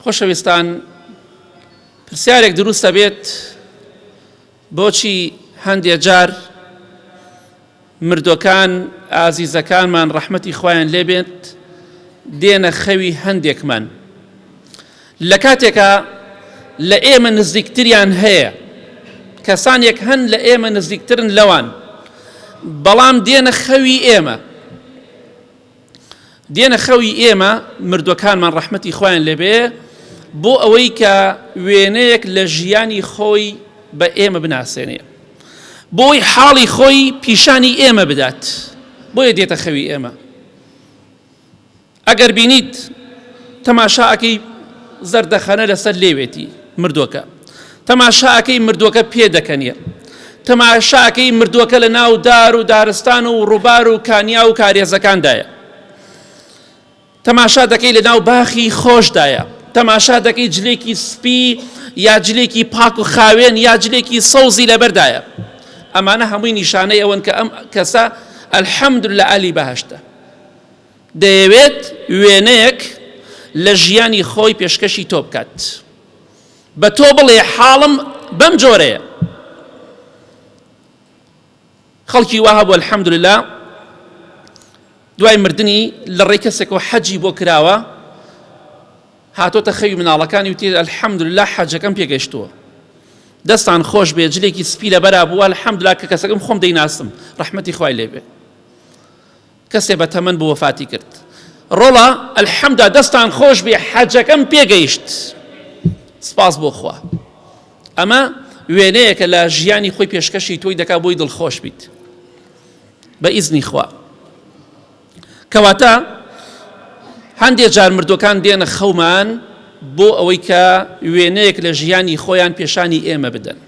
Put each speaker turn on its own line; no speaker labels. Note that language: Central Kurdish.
خۆشەویستان، پرسیارێک دروستە بێت بۆچی هەندێک جار مردوەکان ئازیزەکانمان ڕەحمەتی خوایان لێبێت دێنە خەوی هەندێکمان لە کاتێکە لە ئێمە نزیکتریان هەیە، کەسانێک هەن لە ئێمە نزیکترن لەوان، بەڵام دێنە خەوی ئێمە مردوەکانمان ڕەحمەتی خوایان لێبێ بۆ ئەوەی کە وێنەیەک لە ژیانی خۆی بە ئێمە بناسێنێ، بۆی حاڵی خۆی پیشانی ئێمە بدات، بۆیە دێتە خەوی ئێمە. ئەگەر بینیت تەماشاکەی زەردەخەنە لەسەر لێوێتی مردووەکە، تەماشاکەی مردووەکە پێ دەکەنیە، تەماشاکەی مردووەکە لە ناو دار و دارستان و ڕووبار و کانیا و کارێزەکاندایە، تەماشا دەکەی لە ناو باخی خۆشدایە، تەماشا دەکەی جلێکی سپی یا جلێکی پاک و خاوێن یا جلێکی سەوزی لەبەردایە. ئەمانە هەمووی نیشانەی ئەوەن کە ئەم کەسە ئەلحەمدوللە ئالی بەهەشتە. دەیەوێت وێنەیەک لە ژیانی خۆی پێشکەشی تۆ بکات، بە تۆ بڵێ حاڵم بەم جۆرەیە. خەڵکی وا هەبوو ئەلحەمدوللە دوای مردنی لە ڕێی کەسێکەوە حەجی بۆ کراوە، هاتۆتە خەوی مناڵەکانی وتی ئەلحەمدوللە حەجەکەم پێگەیشتووە، دەستان خۆش بێ، جلێکی سپی لەبەرا بووە، ئەلحەمدوللە کە کەسەکەم خۆم دەیناسم، ڕەحمەتی خوای لێبێ. کەسێ بە تەمەن بۆ وەفاتی کرد، ڕۆڵە ئەلحەمدوللە دەستان خۆش بێ، حەجەکەم پێگەیشت، سپاس بۆ خوا. ئەمە وێنەیەکە لە ژیانی خۆی پێشکەشی تۆی دەکا بۆی دڵخۆش بیت بە ئیزنی خوا. کەواتە هەندێک جار مردوەکان دێنە خەومان بۆ ئەوەی کە وێنەیەک لە ژیانی خۆیان پێشانی ئێمە بدەن.